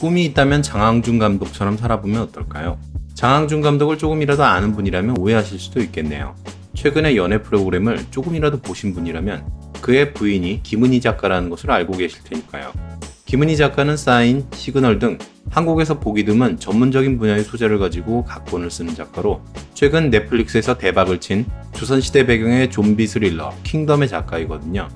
꿈이 있다면 장항준 감독처럼 살아보면 어떨까요? 장항준 감독을 조금이라도 아는 분이라면 오해하실 수도 있겠네요. 최근에 연애 프로그램을 조금이라도 보신 분이라면 그의 부인이 김은희 작가라는 것을 알고 계실 테니까요. 김은희 작가는 사인, 시그널 등 한국에서 보기 드문 전문적인 분야의 소재를 가지고 각본을 쓰는 작가로 최근 넷플릭스에서 대박을 친 조선시대 배경의 좀비 스릴러 킹덤의 작가이거든요.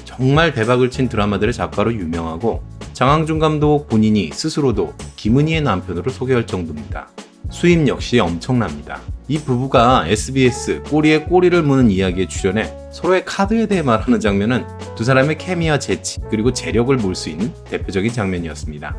정말 대박을 친 드라마들의 작가로 유명하고 장항준 감독 본인이 스스로도 김은희의 남편으로 소개할 정도입니다. 수입 역시 엄청납니다. 이 부부가 SBS 꼬리에 꼬리를 무는 이야기에 출연해 서로의 카드에 대해 말하는 장면은 두 사람의 케미와 재치 그리고 재력을 볼 수 있는 대표적인 장면이었습니다.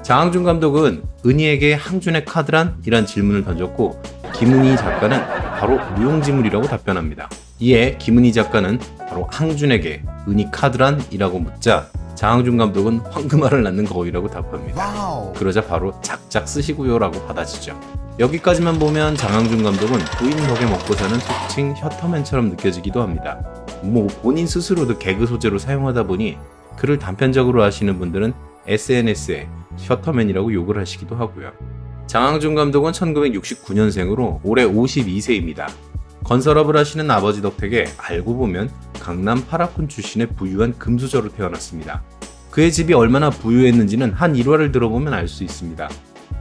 장항준 감독은 은희에게 항준의 카드란? 이란 질문을 던졌고 김은희 작가는 바로 무용지물이라고 답변합니다. 이에 김은희 작가는 바로 항준에게 은희 카드란? 이라고 묻자 장항준 감독은 황금알을 낳는 거위라고 답합니다. 그러자 바로 작작 쓰시고요 라고 받아주죠. 여기까지만 보면 장항준 감독은 부인 덕에 먹고 사는 속칭 셔터맨처럼 느껴지기도 합니다. 본인 스스로도 개그 소재로 사용하다 보니 그를 단편적으로 아시는 분들은 SNS에 셔터맨이라고 욕을 하시기도 하고요. 장항준 감독은 1969년생으로 올해 52세입니다. 건설업을 하시는 아버지 덕택에 알고 보면 강남 파라군 출신의 부유한 금수저로 태어났습니다. 그의 집이 얼마나 부유했는지는 한 일화를 들어보면 알 수 있습니다.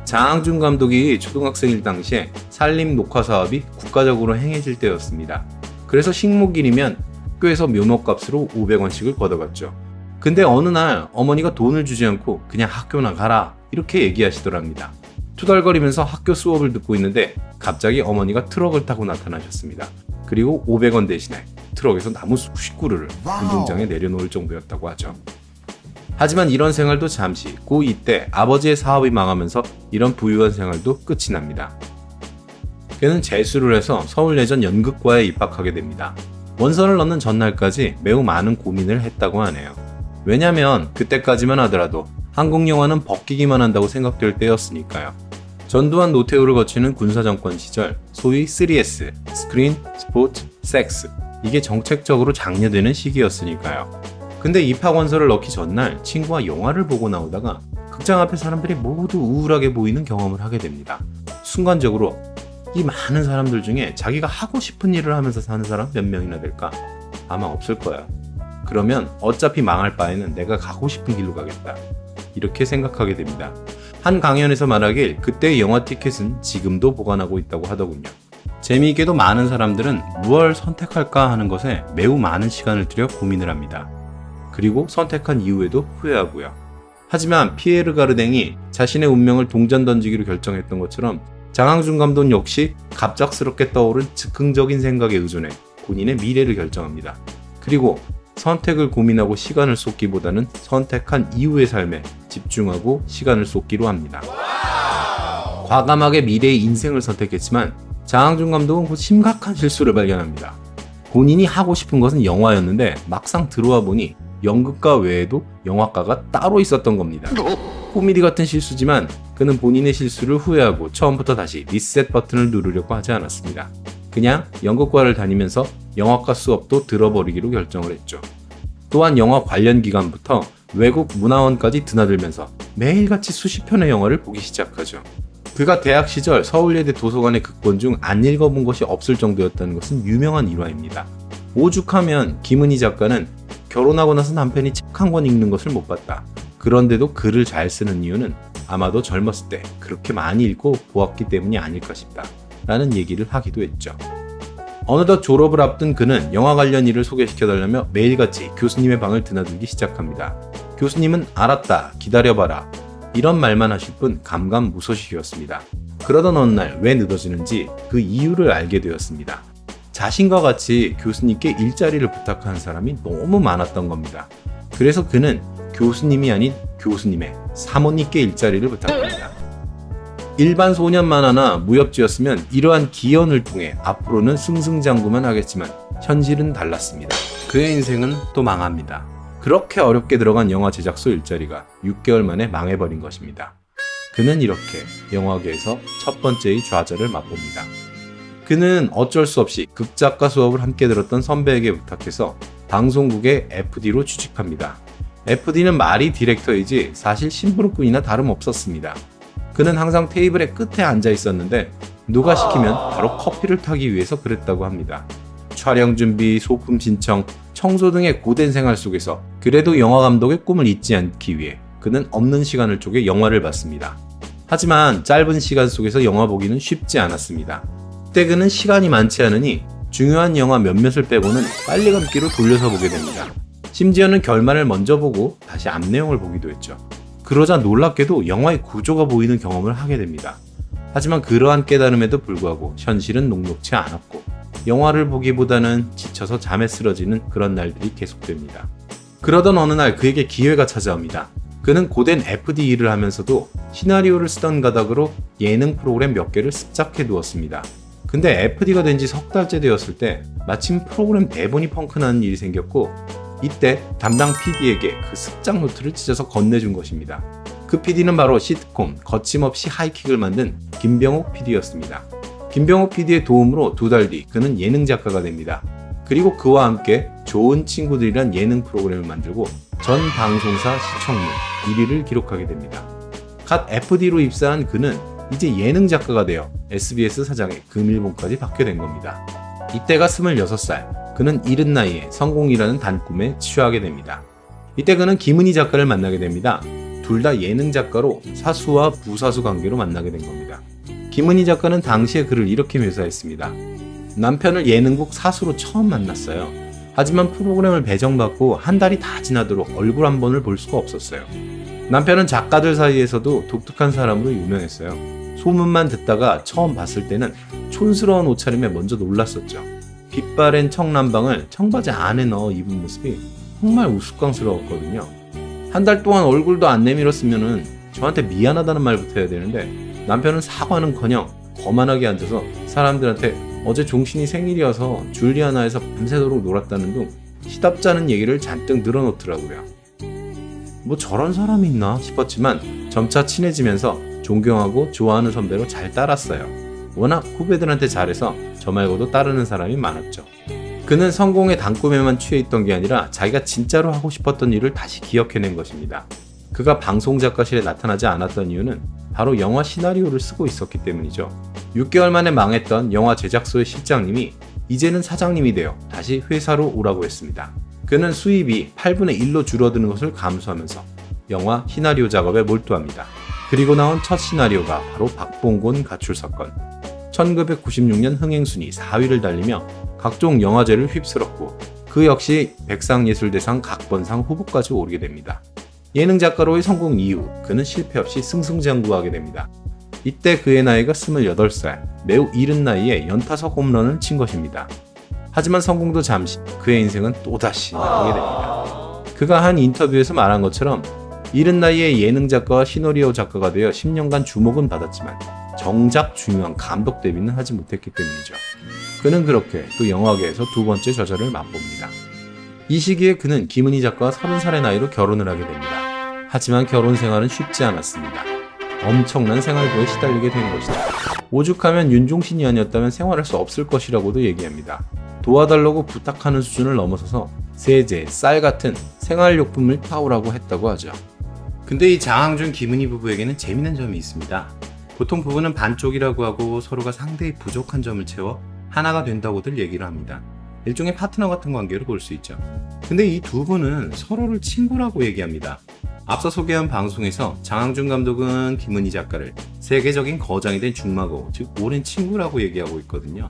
장항준 감독이 초등학생일 당시에 산림 녹화 사업이 국가적으로 행해질 때였습니다. 그래서 식목일이면 학교에서 묘목값으로 500원씩을 걷어갔죠. 근데 어느 날 어머니가 돈을 주지 않고 그냥 학교나 가라 이렇게 얘기하시더랍니다. 투덜거리면서 학교 수업을 듣고 있는데 갑자기 어머니가 트럭을 타고 나타나셨습니다. 그리고 500원 대신에 트럭에서 나무 수십 그루를 운동장에 내려놓을 정도였다고 하죠. 하지만 이런 생활도 잠시, 고2 때 아버지의 사업이 망하면서 이런 부유한 생활도 끝이 납니다. 그는 재수를 해서 서울예전 연극과에 입학하게 됩니다. 원서를 넣는 전날까지 매우 많은 고민을 했다고 하네요. 왜냐면 그때까지만 하더라도 한국 영화는 벗기기만 한다고 생각될 때였으니까요. 전두환 노태우를 거치는 군사정권 시절 소위 3S, 스크린, 스포츠, 섹스 이게 정책적으로 장려되는 시기였으니까요. 근데 입학원서를 넣기 전날 친구와 영화를 보고 나오다가 극장 앞에 사람들이 모두 우울하게 보이는 경험을 하게 됩니다. 순간적으로 이 많은 사람들 중에 자기가 하고 싶은 일을 하면서 사는 사람 몇 명이나 될까? 아마 없을 거야. 그러면 어차피 망할 바에는 내가 가고 싶은 길로 가겠다. 이렇게 생각하게 됩니다. 한 강연에서 말하길 그때의 영화 티켓은 지금도 보관하고 있다고 하더군요. 재미있게도 많은 사람들은 무엇을 선택할까 하는 것에 매우 많은 시간을 들여 고민을 합니다. 그리고 선택한 이후에도 후회하고요. 하지만 피에르 가르댕이 자신의 운명을 동전 던지기로 결정했던 것처럼 장항준 감독 역시 갑작스럽게 떠오른 즉흥적인 생각에 의존해 본인의 미래를 결정합니다. 그리고 선택을 고민하고 시간을 쏟기보다는 선택한 이후의 삶에 집중하고 시간을 쏟기로 합니다. 과감하게 미래의 인생을 선택했지만 장항준 감독은 곧 심각한 실수를 발견합니다. 본인이 하고 싶은 것은 영화였는데 막상 들어와 보니 연극가 외에도 영화과가 따로 있었던 겁니다. 코미디 같은 실수지만 그는 본인의 실수를 후회하고 처음부터 다시 리셋 버튼을 누르려고 하지 않았습니다. 그냥 연극과를 다니면서 영화과 수업도 들어버리기로 결정을 했죠. 또한 영화 관련 기관부터 외국 문화원까지 드나들면서 매일같이 수십 편의 영화를 보기 시작하죠. 그가 대학 시절 서울예대 도서관의 극본 중 안 읽어본 것이 없을 정도였다는 것은 유명한 일화입니다. 오죽하면 김은희 작가는 결혼하고 나서 남편이 책 한 권 읽는 것을 못 봤다. 그런데도 글을 잘 쓰는 이유는 아마도 젊었을 때 그렇게 많이 읽고 보았기 때문이 아닐까 싶다. 라는 얘기를 하기도 했죠. 어느덧 졸업을 앞둔 그는 영화 관련 일을 소개시켜달라며 매일같이 교수님의 방을 드나들기 시작합니다. 교수님은 알았다, 기다려봐라 이런 말만 하실 뿐 감감무소식이었습니다. 그러던 어느 날 왜 늦어지는지 그 이유를 알게 되었습니다. 자신과 같이 교수님께 일자리를 부탁하는 사람이 너무 많았던 겁니다. 그래서 그는 교수님이 아닌 교수님의 사모님께 일자리를 부탁합니다. 일반 소년 만화나 무협지였으면 이러한 기연을 통해 앞으로는 승승장구만 하겠지만 현실은 달랐습니다. 그의 인생은 또 망합니다. 그렇게 어렵게 들어간 영화 제작소 일자리가 6개월 만에 망해버린 것입니다. 그는 이렇게 영화계에서 첫 번째의 좌절을 맛봅니다. 그는 어쩔 수 없이 극작가 수업을 함께 들었던 선배에게 부탁해서 방송국의 FD로 취직합니다. FD는 말이 디렉터이지 사실 심부름꾼이나 다름없었습니다. 그는 항상 테이블의 끝에 앉아 있었는데 누가 시키면 바로 커피를 타기 위해서 그랬다고 합니다. 촬영 준비, 소품 신청, 청소 등의 고된 생활 속에서 그래도 영화 감독의 꿈을 잊지 않기 위해 그는 없는 시간을 쪼개 영화를 봤습니다. 하지만 짧은 시간 속에서 영화 보기는 쉽지 않았습니다. 그때 그는 시간이 많지 않으니 중요한 영화 몇몇을 빼고는 빨리 감기로 돌려서 보게 됩니다. 심지어는 결말을 먼저 보고 다시 앞 내용을 보기도 했죠. 그러자 놀랍게도 영화의 구조가 보이는 경험을 하게 됩니다. 하지만 그러한 깨달음에도 불구하고 현실은 녹록치 않았고 영화를 보기보다는 지쳐서 잠에 쓰러지는 그런 날들이 계속됩니다. 그러던 어느 날 그에게 기회가 찾아옵니다. 그는 고된 FD 일을 하면서도 시나리오를 쓰던 가닥으로 예능 프로그램 몇 개를 습작해 두었습니다. 근데 FD가 된 지 석 달째 되었을 때 마침 프로그램 대본이 펑크나는 일이 생겼고 이때 담당 PD에게 그 습작 노트를 찢어서 건네준 것입니다. 그 PD는 바로 시트콤 거침없이 하이킥을 만든 김병욱 PD였습니다. 김병욱 PD의 도움으로 2달 뒤 그는 예능 작가가 됩니다. 그리고 그와 함께 좋은 친구들이란 예능 프로그램을 만들고 전 방송사 시청률 1위를 기록하게 됩니다. 갓 FD로 입사한 그는 이제 예능 작가가 되어 SBS 사장의 금일봉까지 받게 된 겁니다. 이때가 26살, 그는 이른 나이에 성공이라는 단꿈에 취하게 됩니다. 이때 그는 김은희 작가를 만나게 됩니다. 둘 다 예능 작가로 사수와 부사수 관계로 만나게 된 겁니다. 김은희 작가는 당시에 그를 이렇게 묘사했습니다. 남편을 예능국 사수로 처음 만났어요. 하지만 프로그램을 배정받고 한 달이 다 지나도록 얼굴 한 번을 볼 수가 없었어요. 남편은 작가들 사이에서도 독특한 사람으로 유명했어요. 소문만 듣다가 처음 봤을 때는 촌스러운 옷차림에 먼저 놀랐었죠. 빛바랜 청남방을 청바지 안에 넣어 입은 모습이 정말 우스꽝스러웠거든요. 한 달 동안 얼굴도 안 내밀었으면은 저한테 미안하다는 말부터 해야 되는데 남편은 사과는커녕 거만하게 앉아서 사람들한테 어제 종신이 생일이어서 줄리아나에서 밤새도록 놀았다는 등 시답잖은 얘기를 잔뜩 늘어놓더라고요. 뭐 저런 사람이 있나 싶었지만 점차 친해지면서 존경하고 좋아하는 선배로 잘 따랐어요. 워낙 후배들한테 잘해서 저 말고도 따르는 사람이 많았죠. 그는 성공의 단꿈에만 취해 있던 게 아니라 자기가 진짜로 하고 싶었던 일을 다시 기억해낸 것입니다. 그가 방송작가실에 나타나지 않았던 이유는 바로 영화 시나리오를 쓰고 있었기 때문이죠. 6개월 만에 망했던 영화 제작소의 실장님이 이제는 사장님이 되어 다시 회사로 오라고 했습니다. 그는 수입이 8분의 1로 줄어드는 것을 감수하면서 영화 시나리오 작업에 몰두합니다. 그리고 나온 첫 시나리오가 바로 박봉곤 가출 사건. 1996년 흥행순위 4위를 달리며 각종 영화제를 휩쓸었고 그 역시 백상예술대상 각본상 후보까지 오르게 됩니다. 예능 작가로의 성공 이후 그는 실패 없이 승승장구하게 됩니다. 이때 그의 나이가 28살, 매우 이른 나이에 연타석 홈런을 친 것입니다. 하지만 성공도 잠시, 그의 인생은 또다시 나오게 됩니다. 그가 한 인터뷰에서 말한 것처럼 이른 나이에 예능 작가와 시나리오 작가가 되어 10년간 주목은 받았지만 정작 중요한 감독 데뷔는 하지 못했기 때문이죠. 그는 그렇게 또 영화계에서 두 번째 좌절을 맛봅니다. 이 시기에 그는 김은희 작가와 30살의 나이로 결혼을 하게 됩니다. 하지만 결혼 생활은 쉽지 않았습니다. 엄청난 생활고에 시달리게 된 것이다. 오죽하면 윤종신이 아니었다면 생활할 수 없을 것이라고도 얘기합니다. 도와달라고 부탁하는 수준을 넘어서서 세제, 쌀 같은 생활용품을 타오라고 했다고 하죠. 근데 이 장항준, 김은희 부부에게는 재미있는 점이 있습니다. 보통 부부는 반쪽이라고 하고 서로가 상대의 부족한 점을 채워 하나가 된다고들 얘기를 합니다. 일종의 파트너 같은 관계로 볼 수 있죠. 근데 이 두 분은 서로를 친구라고 얘기합니다. 앞서 소개한 방송에서 장항준 감독은 김은희 작가를 세계적인 거장이 된 중마고, 즉 오랜 친구라고 얘기하고 있거든요.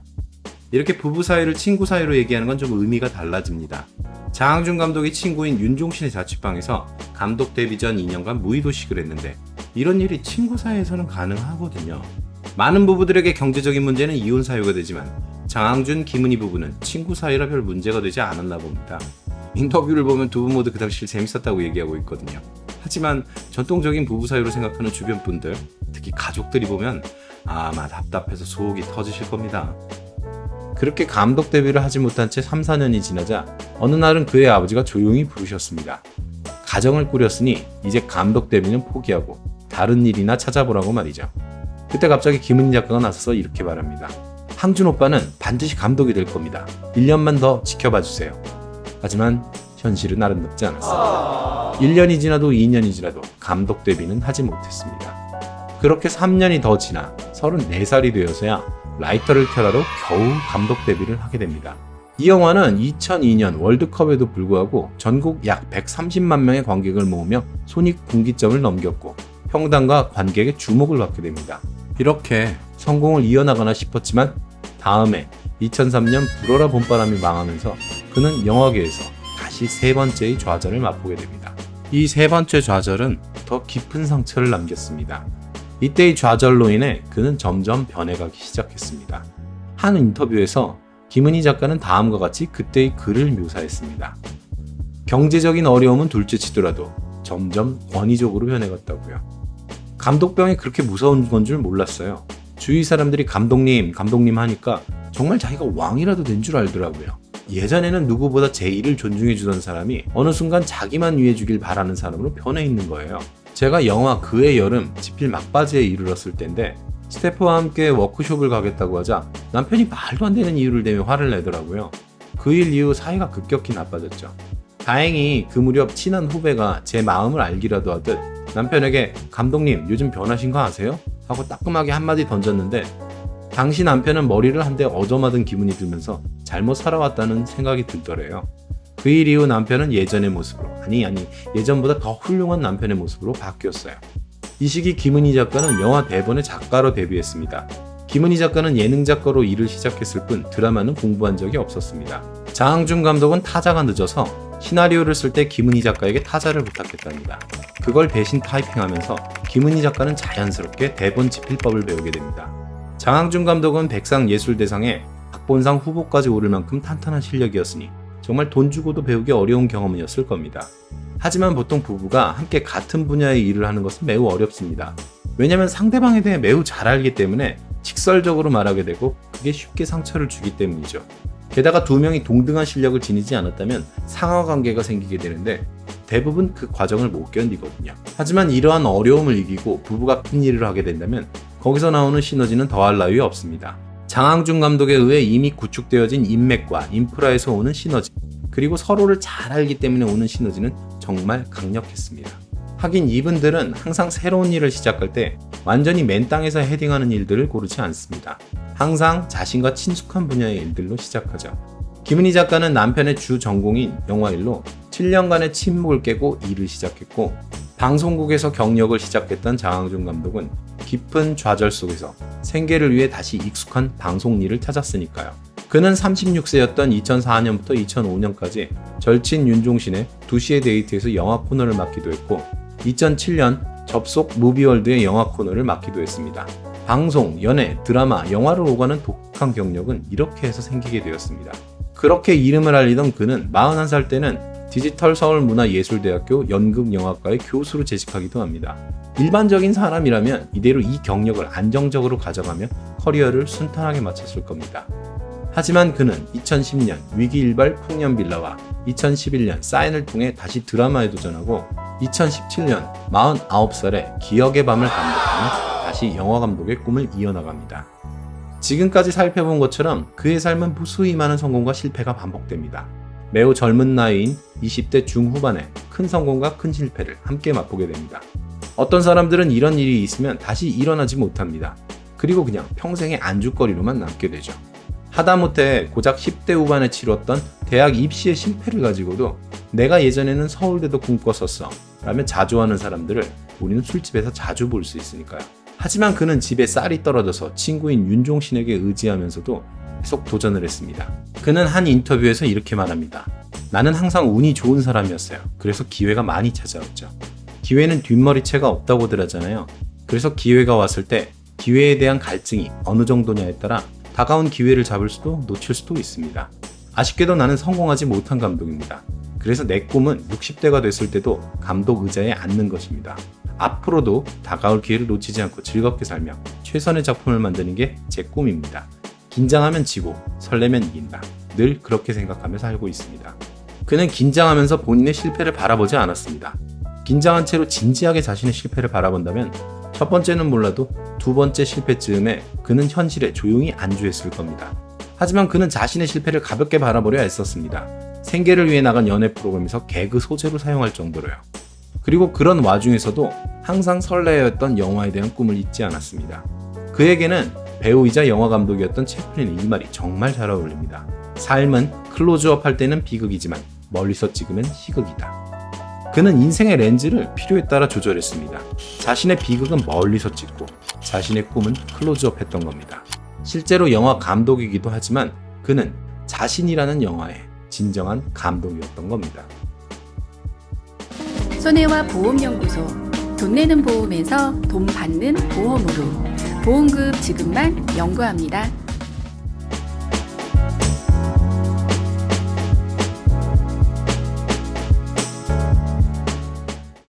이렇게 부부 사이를 친구 사이로 얘기하는 건 좀 의미가 달라집니다. 장항준 감독이 친구인 윤종신의 자취방에서 감독 데뷔 전 2년간 무의도식을 했는데 이런 일이 친구 사이에서는 가능하거든요. 많은 부부들에게 경제적인 문제는 이혼 사유가 되지만 장항준, 김은희 부부는 친구 사이라 별 문제가 되지 않았나 봅니다. 인터뷰를 보면 두 분 모두 그 당시 재밌었다고 얘기하고 있거든요. 하지만 전통적인 부부 사이로 생각하는 주변 분들, 특히 가족들이 보면 아마 답답해서 속이 터지실 겁니다. 그렇게 감독 데뷔를 하지 못한 채 3, 4년이 지나자 어느 날은 그의 아버지가 조용히 부르셨습니다. 가정을 꾸렸으니 이제 감독 데뷔는 포기하고 다른 일이나 찾아보라고 말이죠. 그때 갑자기 김은희 작가가 나서서 이렇게 말합니다. 항준 오빠는 반드시 감독이 될 겁니다. 1년만 더 지켜봐 주세요. 하지만 현실은 아름답지 않았습니다. 1년이 지나도 2년이 지나도 감독 데뷔는 하지 못했습니다. 그렇게 3년이 더 지나 34살이 되어서야 라이터를 켜라로 겨우 감독 데뷔를 하게 됩니다. 이 영화는 2002년 월드컵에도 불구하고 전국 약 130만 명의 관객을 모으며 손익분기점을 넘겼고 평단과 관객의 주목을 받게 됩니다. 이렇게 성공을 이어나가나 싶었지만 다음해 2003년 불어라 봄바람이 망하면서 그는 영화계에서 다시 세 번째의 좌절을 맛보게 됩니다. 이 세 번째 좌절은 더 깊은 상처를 남겼습니다. 이때의 좌절로 인해 그는 점점 변해가기 시작했습니다. 한 인터뷰에서 김은희 작가는 다음과 같이 그때의 그를 묘사했습니다. 경제적인 어려움은 둘째치더라도 점점 권위적으로 변해갔다고요. 감독병이 그렇게 무서운 건 줄 몰랐어요. 주위 사람들이 감독님 하니까 정말 자기가 왕이라도 된 줄 알더라고요. 예전에는 누구보다 제 일을 존중해주던 사람이 어느 순간 자기만 위해주길 바라는 사람으로 변해 있는 거예요. 제가 영화 그의 여름 지필 막바지에 이르렀을 때인데 스태프와 함께 워크숍을 가겠다고 하자 남편이 말도 안 되는 이유를 대며 화를 내더라고요. 그 일 이후 사이가 급격히 나빠졌죠. 다행히 그 무렵 친한 후배가 제 마음을 알기라도 하듯 남편에게 감독님 요즘 변하신 거 아세요? 하고 따끔하게 한마디 던졌는데 당시 남편은 머리를 한 대 얻어맞은 기분이 들면서 잘못 살아왔다는 생각이 들더래요. 그 일 이후 남편은 예전의 모습으로 아니 예전보다 더 훌륭한 남편의 모습으로 바뀌었어요. 이 시기 김은희 작가는 영화 대본의 작가로 데뷔했습니다. 김은희 작가는 예능 작가로 일을 시작했을 뿐 드라마는 공부한 적이 없었습니다. 장항준 감독은 타자가 늦어서 시나리오를 쓸 때 김은희 작가에게 타자를 부탁했답니다. 그걸 대신 타이핑하면서 김은희 작가는 자연스럽게 대본 집필법을 배우게 됩니다. 장항준 감독은 백상예술대상에 각본상 후보까지 오를 만큼 탄탄한 실력이었으니 정말 돈 주고도 배우기 어려운 경험이었을 겁니다. 하지만 보통 부부가 함께 같은 분야의 일을 하는 것은 매우 어렵습니다. 왜냐하면 상대방에 대해 매우 잘 알기 때문에 직설적으로 말하게 되고 그게 쉽게 상처를 주기 때문이죠. 게다가 두 명이 동등한 실력을 지니지 않았다면 상하관계가 생기게 되는데 대부분 그 과정을 못 견디거든요. 하지만 이러한 어려움을 이기고 부부가 큰 일을 하게 된다면 거기서 나오는 시너지는 더할 나위 없습니다. 장항준 감독에 의해 이미 구축되어진 인맥과 인프라에서 오는 시너지, 그리고 서로를 잘 알기 때문에 오는 시너지는 정말 강력했습니다. 하긴 이분들은 항상 새로운 일을 시작할 때 완전히 맨 땅에서 헤딩하는 일들을 고르지 않습니다. 항상 자신과 친숙한 분야의 일들로 시작하죠. 김은희 작가는 남편의 주 전공인 영화일로 7년간의 침묵을 깨고 일을 시작했고 방송국에서 경력을 시작했던 장항준 감독은 깊은 좌절 속에서 생계를 위해 다시 익숙한 방송 일을 찾았으니까요. 그는 36세였던 2004년부터 2005년까지 절친 윤종신의 2시의 데이트에서 영화 코너를 맡기도 했고 2007년 접속 무비월드의 영화 코너를 맡기도 했습니다. 방송, 연애, 드라마, 영화를 오가는 독특한 경력은 이렇게 해서 생기게 되었습니다. 그렇게 이름을 알리던 그는 41살 때는 디지털 서울문화예술대학교 연극영화과의 교수로 재직하기도 합니다. 일반적인 사람이라면 이대로 이 경력을 안정적으로 가져가며 커리어를 순탄하게 마쳤을 겁니다. 하지만 그는 2010년 위기일발 풍년빌라와 2011년 사인을 통해 다시 드라마에 도전하고 2017년 49살에 기억의 밤을 감독하며 다시 영화감독의 꿈을 이어나갑니다. 지금까지 살펴본 것처럼 그의 삶은 무수히 많은 성공과 실패가 반복됩니다. 매우 젊은 나이인 20대 중후반에 큰 성공과 큰 실패를 함께 맛보게 됩니다. 어떤 사람들은 이런 일이 있으면 다시 일어나지 못합니다. 그리고 그냥 평생의 안주거리로만 남게 되죠. 하다못해 고작 10대 후반에 치렀던 대학 입시의 실패를 가지고도 내가 예전에는 서울대도 꿈꿨었어 라며 자조하는 사람들을 우리는 술집에서 자주 볼 수 있으니까요. 하지만 그는 집에 쌀이 떨어져서 친구인 윤종신에게 의지하면서도 계속 도전을 했습니다. 그는 한 인터뷰에서 이렇게 말합니다. 나는 항상 운이 좋은 사람이었어요. 그래서 기회가 많이 찾아왔죠. 기회는 뒷머리채가 없다고들 하잖아요. 그래서 기회가 왔을 때 기회에 대한 갈증이 어느 정도냐에 따라 다가온 기회를 잡을 수도 놓칠 수도 있습니다. 아쉽게도 나는 성공하지 못한 감독입니다. 그래서 내 꿈은 60대가 됐을 때도 감독 의자에 앉는 것입니다. 앞으로도 다가올 기회를 놓치지 않고 즐겁게 살며 최선의 작품을 만드는 게 제 꿈입니다. 긴장하면 지고 설레면 이긴다. 늘 그렇게 생각하며 살고 있습니다. 그는 긴장하면서 본인의 실패를 바라보지 않았습니다. 긴장한 채로 진지하게 자신의 실패를 바라본다면 첫 번째는 몰라도 두 번째 실패쯤에 그는 현실에 조용히 안주했을 겁니다. 하지만 그는 자신의 실패를 가볍게 바라보려 애썼습니다. 생계를 위해 나간 연애 프로그램에서 개그 소재로 사용할 정도로요. 그리고 그런 와중에서도 항상 설레었던 영화에 대한 꿈을 잊지 않았습니다. 그에게는 배우이자 영화 감독이었던 채플린의 이 말이 정말 잘 어울립니다. 삶은 클로즈업 할 때는 비극이지만 멀리서 찍으면 희극이다. 그는 인생의 렌즈를 필요에 따라 조절했습니다. 자신의 비극은 멀리서 찍고 자신의 꿈은 클로즈업 했던 겁니다. 실제로 영화 감독이기도 하지만 그는 자신이라는 영화의 진정한 감독이었던 겁니다. 손해와 보험연구소. 돈 내는 보험에서 돈 받는 보험으로 보험금 지급만 연구합니다.